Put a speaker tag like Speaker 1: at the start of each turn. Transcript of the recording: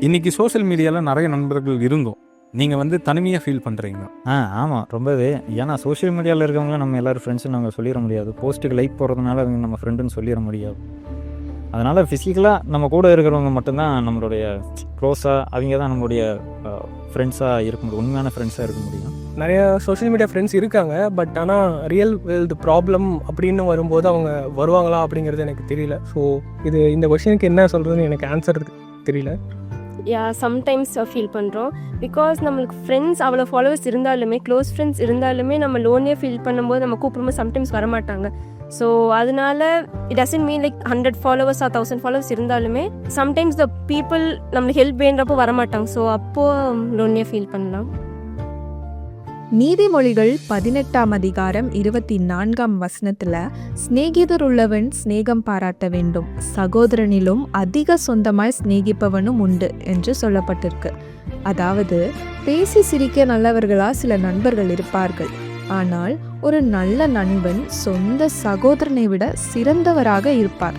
Speaker 1: இன்னைக்கு சோஷியல் மீடியாவில் நிறைய நண்பர்கள் இருந்தோம், நீங்கள் வந்து தனிமையாக ஃபீல் பண்ணுறீங்களா?
Speaker 2: ஆமாம், ரொம்பவே. ஏன்னா சோஷியல் மீடியாவில் இருக்கவங்கள நம்ம எல்லோரும் ஃப்ரெண்ட்ஸுன்னு நம்ம சொல்லிட முடியாது. போஸ்ட்டுக்கு லைக் போடுறதுனால அவங்க நம்ம ஃப்ரெண்டுன்னு சொல்லிட முடியாது. அதனால் ஃபிசிக்கலாக நம்ம கூட இருக்கிறவங்க மட்டும்தான் நம்மளுடைய க்ளோஸாக, அவங்க தான் நம்மளுடைய ஃப்ரெண்ட்ஸாக இருக்க முடியும், உண்மையான ஃப்ரெண்ட்ஸாக இருக்க முடியும்.
Speaker 3: நிறைய சோஷியல் மீடியா ஃப்ரெண்ட்ஸ் இருக்காங்க, பட் ஆனால் ரியல் வேர்ல்டு ப்ராப்ளம் அப்படின்னு வரும்போது அவங்க வருவாங்களா அப்படிங்கிறது எனக்கு தெரியல. ஸோ இந்த கொஷனுக்கு என்ன சொல்கிறதுன்னு எனக்கு ஆன்சர் தெரியல.
Speaker 4: சம்டைம்ஸ் ஃபீல் பண்ணுறோம். பிகாஸ் நம்மளுக்கு ஃப்ரெண்ட்ஸ் அவ்வளோ ஃபாலோவர்ஸ் இருந்தாலுமே, க்ளோஸ் ஃப்ரெண்ட்ஸ் இருந்தாலுமே நம்ம லோன்லியாக ஃபீல் பண்ணும்போது நம்ம கூப்பிடும்போது சம்டைம்ஸ் வரமாட்டாங்க. ஸோ அதனால it doesn't mean like 100 followers or 1000 followers இருந்தாலுமே சம்டைம்ஸ் த பீப்புள் நம்மளுக்கு ஹெல்ப் வேண்டப்போ வரமாட்டாங்க. ஸோ அப்போது லோன்லியாக ஃபீல் பண்ணலாம்.
Speaker 5: நீதிமொழிகள் 18ஆம் அதிகாரம் 24ஆம் வசனத்தில் சிநேகிதர் உள்ளவன் சிநேகம் பாராட்ட வேண்டும், சகோதரனிலும் அதிக சொந்தமாய் சிநேகிப்பவனும் உண்டு என்று சொல்லப்பட்டிருக்கு. அதாவது பேசி சிரிக்க நல்லவர்களா சில நண்பர்கள் இருப்பார்கள், ஆனால் ஒரு நல்ல நண்பன் சொந்த சகோதரனை விட சிறந்தவராக இருப்பார்.